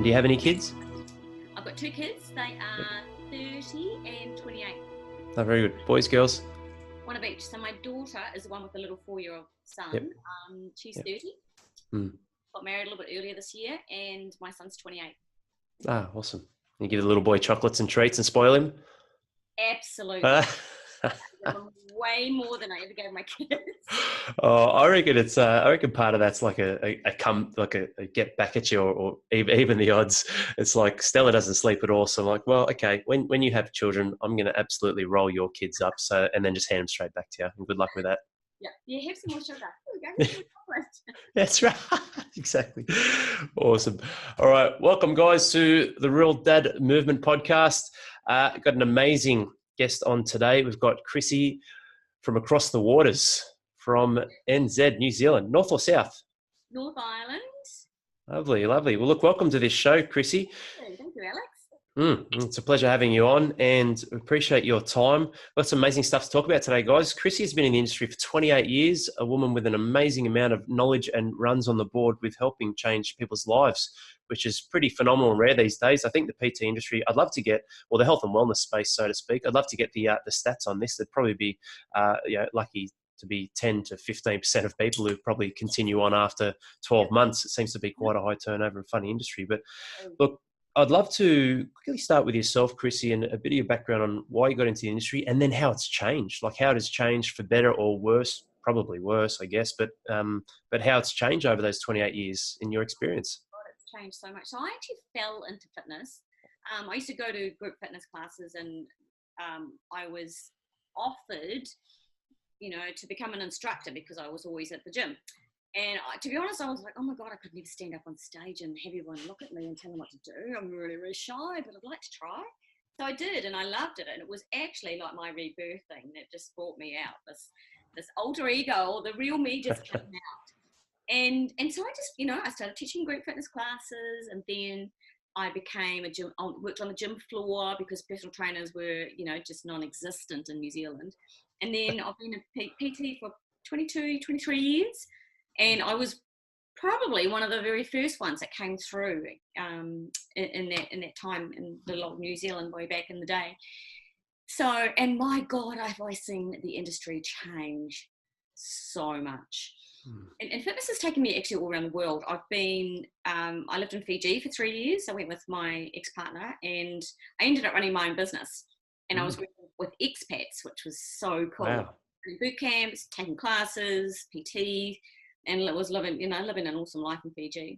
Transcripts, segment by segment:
Do you have any kids? I've got two kids. They are 30 and 28. Oh, very good. Boys, girls? One of each. So my daughter is the one with the little 4-year-old son. Yep. She's Yep. 30. Got married a little bit earlier this year, and my son's 28. Ah, awesome. You give the little boy chocolates and treats and spoil him? Absolutely. Way more than I ever gave my kids. Oh, I reckon it's. I reckon part of that's like a get back at you, or even the odds. It's like Stella doesn't sleep at all, so I'm like, well, okay. When you have children, I'm going to absolutely roll your kids up, and then just hand them straight back to you. And good luck with that. Yeah. Have some more sugar. Here we go. That's right. Exactly. Awesome. All right. Welcome, guys, to the Real Dad Movement podcast. Got an amazing guest on today. We've got Chrissie from across the waters, from NZ, New Zealand. North or south? North Island. Lovely, lovely. Well, look, welcome to this show, Chrissie. Thank you, Alex. It's a pleasure having you on, and appreciate your time. Got some amazing stuff to talk about today, guys. Chrissie has been in the industry for 28 years, a woman with an amazing amount of knowledge and runs on the board with helping change people's lives, which is pretty phenomenal and rare these days. I think the PT industry, I'd love to get, well, the health and wellness space, so to speak, I'd love to get the stats on this. There'd probably be lucky to be 10 to 15% of people who probably continue on after 12 months. It seems to be quite a high turnover and funny industry. But look, I'd love to quickly start with yourself, Chrissie, and a bit of your background on why you got into the industry and then how it's changed, like how it has changed for better or worse, probably worse, I guess, but how it's changed over those 28 years in your experience. It's changed so much. So I actually fell into fitness. I used to go to group fitness classes, and I was offered, to become an instructor because I was always at the gym. And to be honest, I was like, oh my God, I could never stand up on stage and have everyone look at me and tell them what to do. I'm really, really shy, but I'd like to try. So I did, and I loved it. And it was actually like my rebirthing that just brought me out. This alter ego, or the real me, just came out. And so I just, I started teaching group fitness classes, and then I became worked on the gym floor because personal trainers were, just non-existent in New Zealand. And then I've been a PT for 22, 23 years. And I was probably one of the very first ones that came through in that time in little old New Zealand way back in the day. So, and my God, I've always seen the industry change so much. And fitness has taken me actually all around the world. I've been, I lived in Fiji for 3 years. I went with my ex-partner, and I ended up running my own business. And I was working with expats, which was so cool. Wow. Boot camps, taking classes, PT, and it was living an awesome life in Fiji.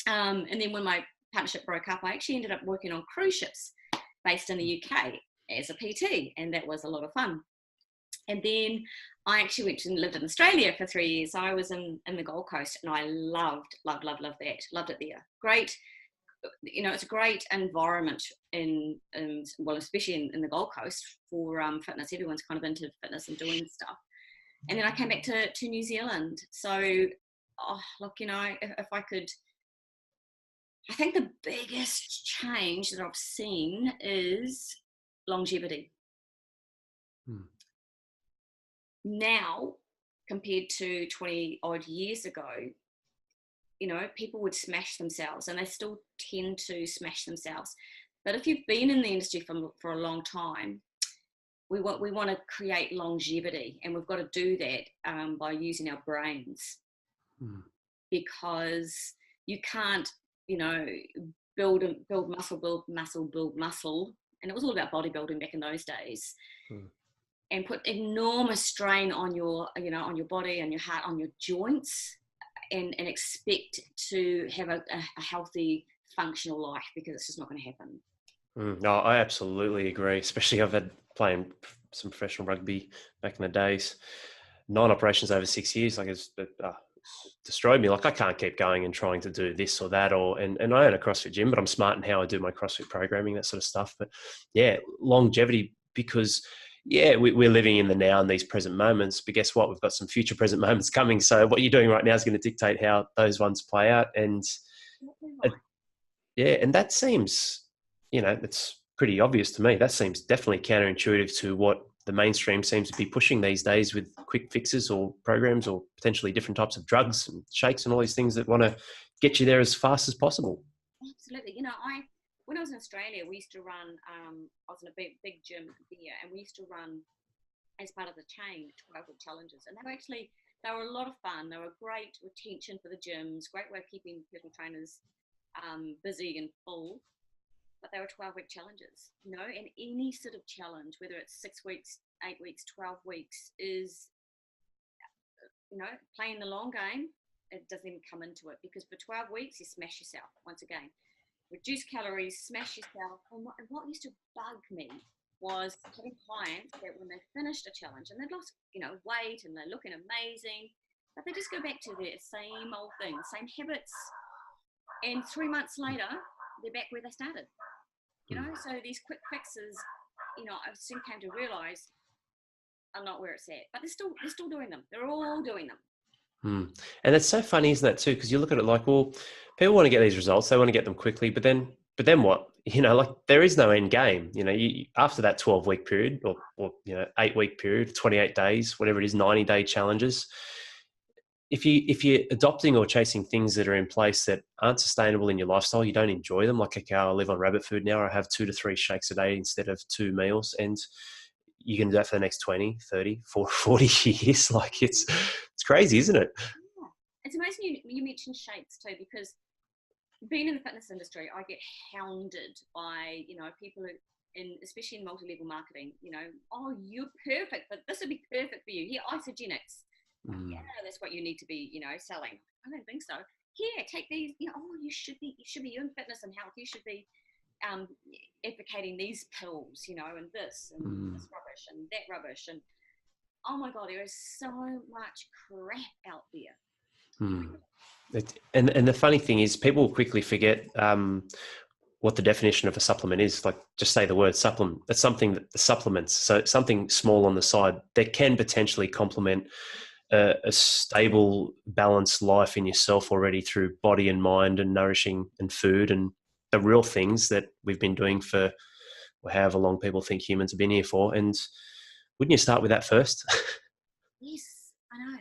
And then when my partnership broke up, I actually ended up working on cruise ships based in the UK as a PT, and that was a lot of fun. And then I actually went and lived in Australia for 3 years. So I was in the Gold Coast, and I loved that. Loved it there. Great. It's a great environment especially in the Gold Coast for fitness. Everyone's kind of into fitness and doing stuff. And then I came back to New Zealand. So, if I could, I think the biggest change that I've seen is longevity. Now, compared to 20 odd years ago, people would smash themselves, and they still tend to smash themselves. But if you've been in the industry for a long time, we want to create longevity, and we've got to do that by using our brains, because you can't, build muscle, and it was all about bodybuilding back in those days, and put enormous strain on your body and your heart, on your joints, and expect to have a healthy, functional life, because it's just not going to happen. No, I absolutely agree. Especially I've had playing some professional rugby back in the days, 9 operations over 6 years. Like it's destroyed me. Like I can't keep going and trying to do this or that, and I own a CrossFit gym, but I'm smart in how I do my CrossFit programming, that sort of stuff. But yeah, longevity, because we're living in the now and these present moments, but guess what? We've got some future present moments coming. So what you're doing right now is going to dictate how those ones play out. And and that seems, it's pretty obvious to me. That seems definitely counterintuitive to what the mainstream seems to be pushing these days with quick fixes or programs or potentially different types of drugs and shakes and all these things that want to get you there as fast as possible. Absolutely. When I was in Australia, we used to run, I was in a big gym here, and we used to run as part of the chain 12-week challenges. And they were a lot of fun. They were great retention for the gyms, great way of keeping personal trainers busy and full. But they were 12-week challenges, and any sort of challenge, whether it's 6 weeks, 8 weeks, 12 weeks, is, playing the long game. It doesn't even come into it, because for 12 weeks, you smash yourself once again. Reduce calories, smash yourself. And what used to bug me was having clients that when they finished a challenge and they'd lost, weight and they're looking amazing, but they just go back to their same old thing, same habits. And 3 months later, they're back where they started. So these quick fixes, I soon came to realize are not where it's at, but they're still doing them. They're all doing them. And it's so funny, isn't that too? Because you look at it like, well, people want to get these results, they want to get them quickly, but then what? Like there is no end game. After that 12-week period, or 8-week period, 28 days, whatever it is, 90-day challenges. If you're adopting or chasing things that are in place that aren't sustainable in your lifestyle, you don't enjoy them. Like, okay, I live on rabbit food now. I have 2 to 3 shakes a day instead of 2 meals, and you can do that for the next 20, 30, 40 years. Like it's crazy, isn't it? Yeah. It's amazing you mentioned shakes too, because being in the fitness industry, I get hounded by, people especially in multi-level marketing, oh, you're perfect, but this would be perfect for you. Here, isogenics. Yeah, that's what you need to be, selling. I don't think so. Here, take these, you should be in fitness and health. You should be advocating these pills, and this rubbish and that rubbish. And oh my God, there is so much crap out there. And the funny thing is, people quickly forget what the definition of a supplement is. Like, just say the word supplement. It's something that the supplements, so something small on the side that can potentially complement a stable, balanced life in yourself already through body and mind and nourishing and food and the real things that we've been doing for however long people think humans have been here for. And wouldn't you start with that first? Yes, I know.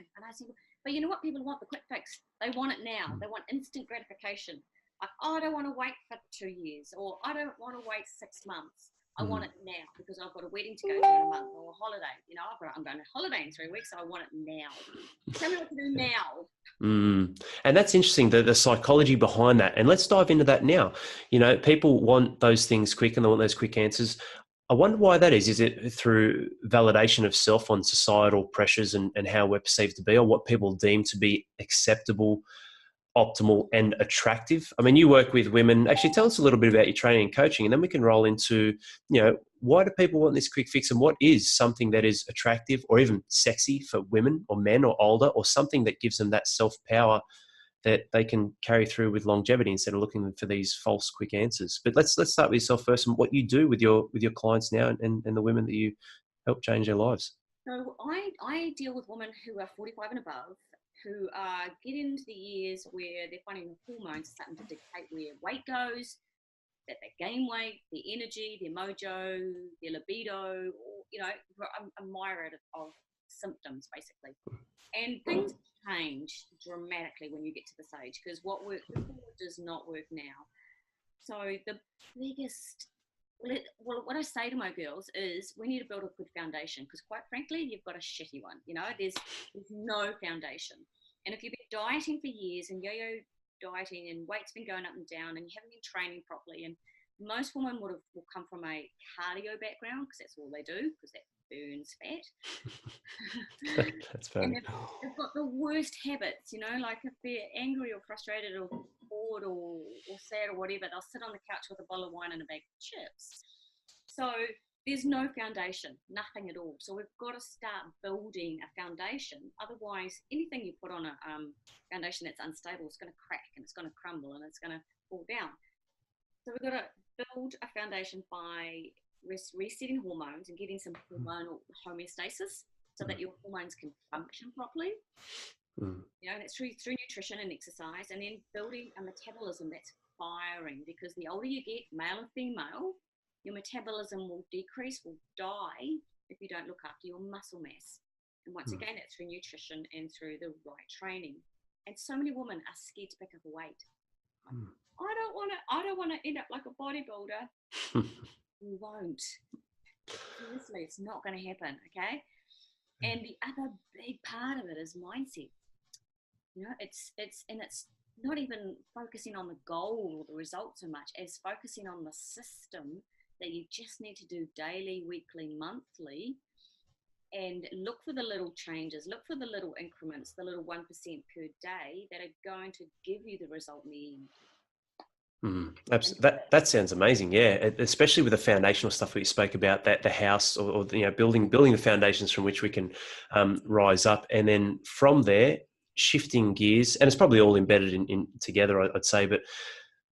But you know what people want? The quick fix. They want it now. They want instant gratification. Like, oh, I don't want to wait for 2 years, or I don't want to wait 6 months. I want it now because I've got a wedding to go to in a month, or a holiday. I'm going on holiday in 3 weeks, so I want it now. Tell me what to do now. And that's interesting, the psychology behind that. And let's dive into that now. People want those things quick and they want those quick answers. I wonder why that is. Is it through validation of self on societal pressures and how we're perceived to be, or what people deem to be acceptable, optimal and attractive? I mean, you work with women. Actually, tell us a little bit about your training and coaching, and then we can roll into, why do people want this quick fix, and what is something that is attractive or even sexy for women or men or older, or something that gives them that self-power that they can carry through with longevity instead of looking for these false quick answers. But let's start with yourself first, and what you do with your clients now and the women that you help change their lives. So I deal with women who are 45 and above, who are getting into the years where they're finding the hormones starting to dictate where weight goes, that they gain weight, their energy, their mojo, their libido, or, a myriad of symptoms, basically. And things change dramatically when you get to this age, because what worked before does not work now. So the biggest... Well, what I say to my girls is we need to build a good foundation, because quite frankly, you've got a shitty one. There's no foundation. And if you've been dieting for years and yo-yo dieting and weight's been going up and down and you haven't been training properly, and most women will come from a cardio background, because that's all they do, because that burns fat. That's funny. And they've got the worst habits, like if they're angry or frustrated or bored or sad or whatever, they'll sit on the couch with a bottle of wine and a bag of chips. So there's no foundation, nothing at all. So we've got to start building a foundation. Otherwise, anything you put on a foundation that's unstable is going to crack and it's going to crumble and it's going to fall down. So we've got to build a foundation by resetting hormones and getting some hormonal homeostasis, so that your hormones can function properly. And it's through nutrition and exercise, and then building a metabolism that's firing, because the older you get, male and female, your metabolism will decrease, will die if you don't look after your muscle mass. And once again, that's through nutrition and through the right training. And so many women are scared to pick up a weight. I don't want to end up like a bodybuilder. You won't. Seriously, it's not going to happen. Okay. And the other big part of it is mindset. You know, it's not even focusing on the goal or the result so much as focusing on the system that you just need to do daily, weekly, monthly, and look for the little changes, look for the little increments, the little 1% per day that are going to give you the result in the end. That sounds amazing, yeah. Especially with the foundational stuff that you spoke about, that the house or building the foundations from which we can rise up, and then from there shifting gears, and it's probably all embedded in together, I'd say. But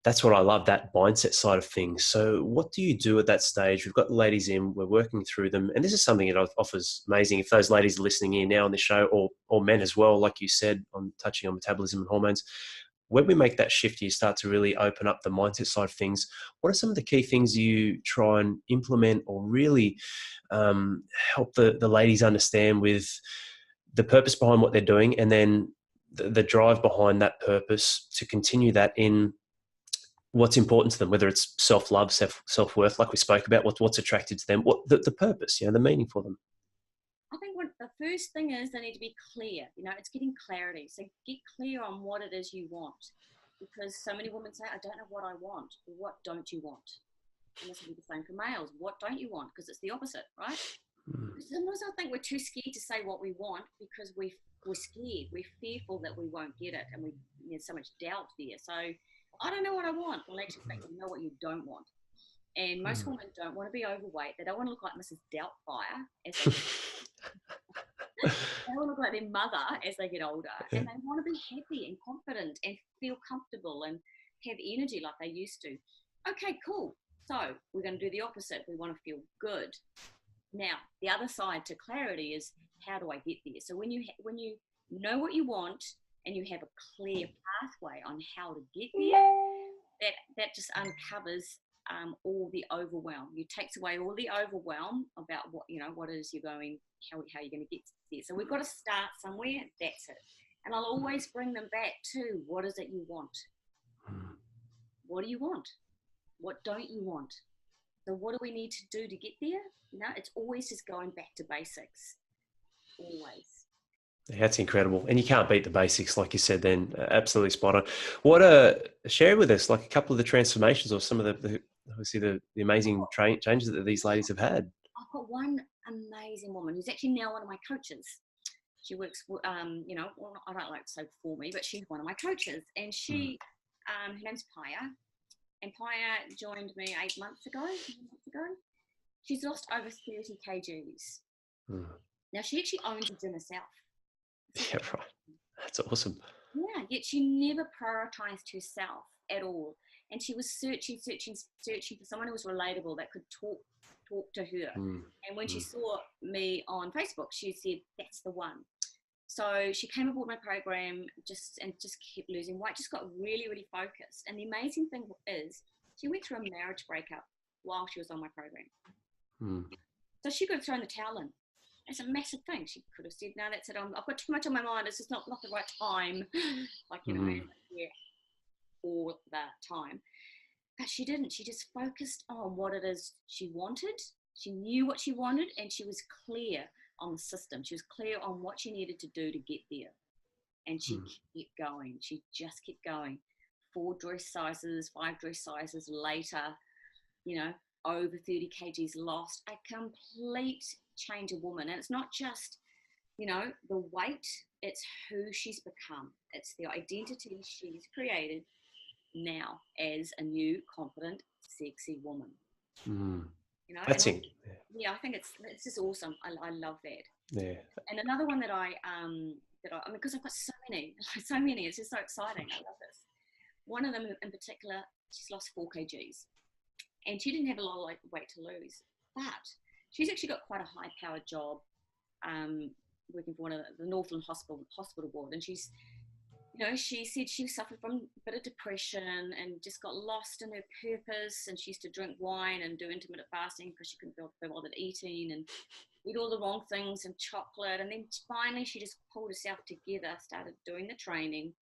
that's what I love, that mindset side of things. So what do you do at that stage? We've got the ladies in, we're working through them, and this is something that offers amazing. If those ladies are listening in now on the show, or men as well, like you said, on touching on metabolism and hormones. When we make that shift, you start to really open up the mindset side of things. What are some of the key things you try and implement or really help the ladies understand with the purpose behind what they're doing, and then the drive behind that purpose to continue that in what's important to them, whether it's self-love, self-worth, like we spoke about, what's attracted to them, what the purpose, the meaning for them? I think the first thing is they need to be clear. It's getting clarity. So get clear on what it is you want. Because so many women say, I don't know what I want. Well, what don't you want? And this will be the same for males. What don't you want? Because it's the opposite, right? Sometimes I think we're too scared to say what we want because we're scared. We're fearful that we won't get it. And there's so much doubt there. So I don't know what I want. Well, actually, you know what you don't want. And most women don't want to be overweight. They don't want to look like Mrs. Doubtfire they want to look like their mother as they get older. Yeah. And they want to be happy and confident and feel comfortable and have energy like they used to. Okay, cool. So we're going to do the opposite. We want to feel good. Now, the other side to clarity is, how do I get there? So when you know what you want and you have a clear pathway on how to get there, that just uncovers all the overwhelm. It takes away all the overwhelm about what it is you're going, how you're going to get there. So we've got to start somewhere. That's it. And I'll always bring them back to, what is it you want? What do you want? What don't you want? So what do we need to do to get there? It's always just going back to basics. Always. That's incredible. And you can't beat the basics, like you said then. Absolutely spot on. Share with us, like, a couple of the transformations or some of the obviously the amazing changes that these ladies have had. I've got one amazing woman who's actually now one of my coaches. She works, I don't like to say for me, but she's one of my coaches. And she, her name's Paya. And Paya joined me 8 months ago. She's lost over 30 kgs. Now, she actually owns a gym herself. Yeah, right. That's awesome. Yeah, yet she never prioritized herself at all. And she was searching for someone who was relatable that could talk to her. And when she saw me on Facebook, she said, that's the one. So she came aboard my program just kept losing weight, just got really, really focused. And the amazing thing is she went through a marriage breakup while she was on my program. So she could have thrown the towel in. It's a massive thing. She could have said, no, that's it. I've got too much on my mind. It's just not the right time. All that time. But she didn't. She just focused on what it is she wanted. She knew what she wanted, and she was clear on the system. She was clear on what she needed to do to get there. And she kept going. She just kept going. 4 dress sizes, 5 dress sizes later, over 30 kgs lost. A complete change of woman. And it's not just, the weight, it's who she's become. It's the identity she's created now as a new, confident, sexy woman. That's it. Yeah, I think it's just awesome. I love that. Yeah. And another one that I because I've got so many, it's just so exciting. I love this. One of them in particular, she's lost 4 kgs, and she didn't have a lot of weight to lose, but she's actually got quite a high-powered job, working for one of the Northland Hospital board, and she's. She said she suffered from a bit of depression and just got lost in her purpose, and she used to drink wine and do intermittent fasting because she couldn't be bothered eating and eat all the wrong things and chocolate. And then finally she just pulled herself together, started doing the training,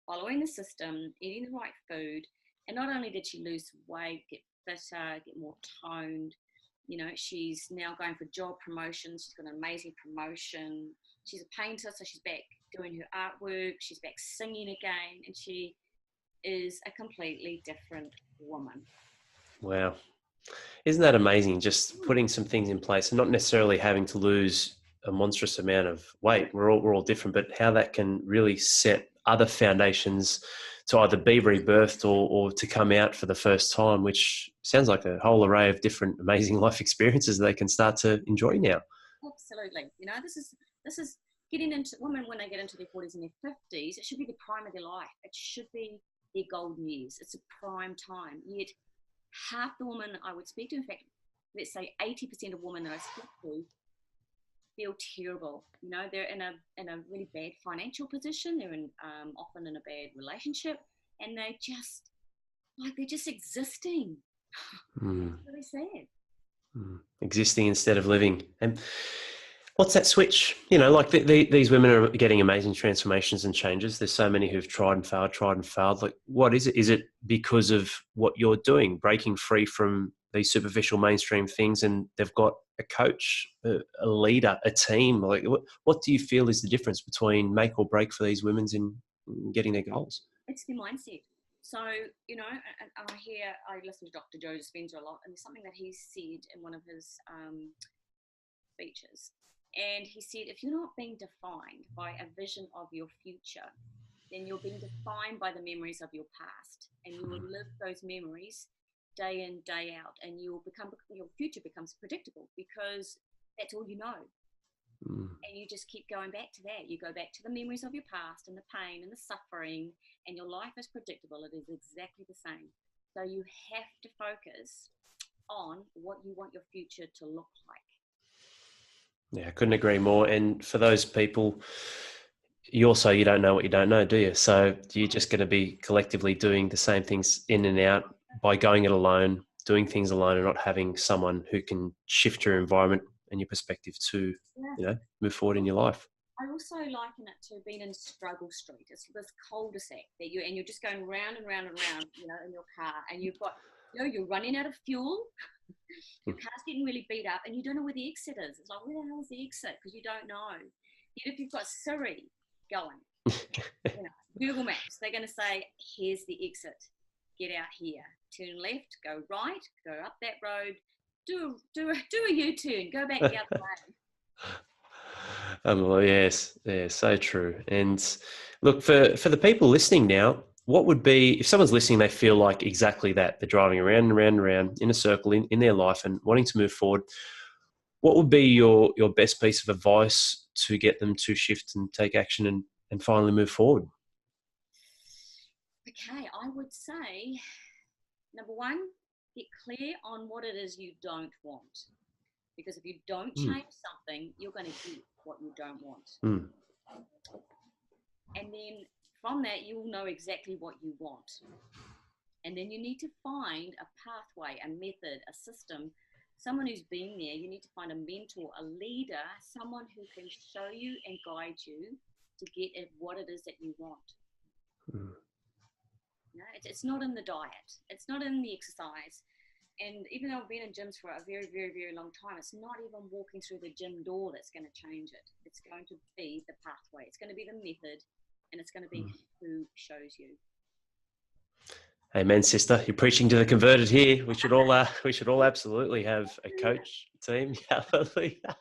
following the system, eating the right food. And not only did she lose weight, get fitter, get more toned, you know, she's now going for job promotions. She's got an amazing promotion. She's a painter, so she's back doing her artwork. She's back singing again, and she is a completely different woman. Wow. Isn't that amazing? Just putting some things in place and not necessarily having to lose a monstrous amount of weight. We're all different, but how that can really set other foundations to either be rebirthed or to come out for the first time, which sounds like a whole array of different amazing life experiences they can start to enjoy now. Absolutely. You know, this is getting into women when they get into their 40s and their 50s. It should be the prime of their life. It should be their golden years. It's a prime time. Yet half the women I would speak to, in fact, let's say 80% of women that I speak to feel terrible. You know, they're in a really bad financial position. They're often in a bad relationship, and they're just existing. It's really sad. Existing instead of living. And what's that switch? You know, like these women are getting amazing transformations and changes. There's so many who've tried and failed. Like, what is it? Is it because of what you're doing, breaking free from these superficial mainstream things, and they've got a coach, a leader, a team? Like, what do you feel is the difference between make or break for these women in getting their goals? It's their mindset. So, you know, and I listen to Dr. Joe Dispenza a lot, and there's something that he said in one of his speeches. And he said, if you're not being defined by a vision of your future, then you're being defined by the memories of your past, and you will live those memories day in, day out, and your future becomes predictable because that's all you know. And you just keep going back to that. You go back to the memories of your past and the pain and the suffering, and your life is predictable. It is exactly the same. So you have to focus on what you want your future to look like. Yeah, I couldn't agree more. And for those people, you don't know what you don't know, do you? So you're just going to be collectively doing the same things in and out by going it alone, doing things alone, and not having someone who can shift your environment and your perspective to, you know, move forward in your life. I also liken it to being in Struggle Street. It's this cul-de-sac that you're just going round and round and round, you know, in your car, and you've got, you know, you're running out of fuel. Your car's getting really beat up, and you don't know where the exit is. It's like, where the hell is the exit? Because you don't know. Yet if you've got Siri going, you know, Google Maps, they're going to say, here's the exit. Get out here. Turn left, go right, go up that road, do a U-turn, go back the other way. Well, yes, so true. And look, for the people listening now, what would be, if someone's listening, they feel like exactly that, they're driving around and around and around in a circle in their life and wanting to move forward, what would be your best piece of advice to get them to shift and take action and finally move forward? Okay, I would say, number one, get clear on what it is you don't want. Because if you don't change something, you're going to get what you don't want. And then from that, you'll know exactly what you want. And then you need to find a pathway, a method, a system, someone who's been there. You need to find a mentor, a leader, someone who can show you and guide you to get at what it is that you want. You know, it's not in the diet. It's not in the exercise. And even though I've been in gyms for a very, very, very long time, it's not even walking through the gym door that's going to change it. It's going to be the pathway. It's going to be the method, and it's going to be who shows you. Amen, sister. You're preaching to the converted here. We should all absolutely have a coach team. Hallelujah.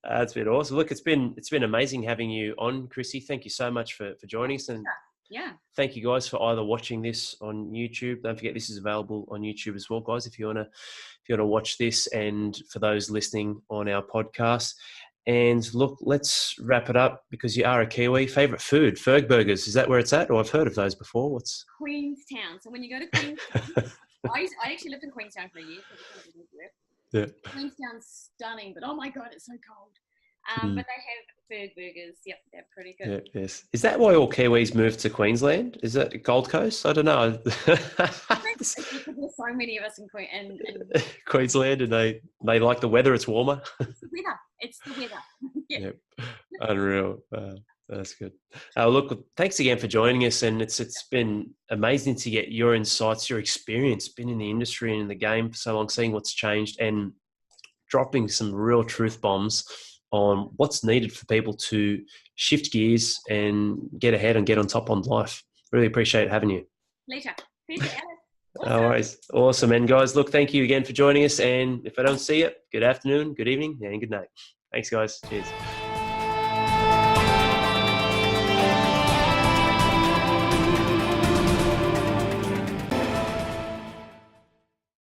It's been awesome. Look, it's been amazing having you on, Chrissie. Thank you so much for joining us. And yeah. Thank you guys for either watching this on YouTube. Don't forget this is available on YouTube as well, guys, if you wanna watch this, and for those listening on our podcast. And look, let's wrap it up because you are a Kiwi. Favorite food, Ferg Burgers. Is that where it's at? Or I've heard of those before. What's Queenstown? So when you go to Queenstown, I actually lived in Queenstown for a year. Yeah. Queenstown's stunning, but oh my God, it's so cold. But they have Ferg Burgers. Yep, they're pretty good. Yeah, yes. Is that why all Kiwis moved to Queensland? Is that Gold Coast? I don't know. There's so many of us in Queensland, and they like the weather. It's warmer. It's the weather. Yeah. Yep. Unreal. That's good. Look, thanks again for joining us, and it's been amazing to get your insights, your experience, been in the industry and in the game for so long, seeing what's changed, and dropping some real truth bombs on what's needed for people to shift gears and get ahead and get on top on life. Really appreciate having you. Later. Appreciate it. Awesome. No worries. Awesome. And guys, look, thank you again for joining us. And if I don't see you, good afternoon, good evening, and good night. Thanks, guys. Cheers.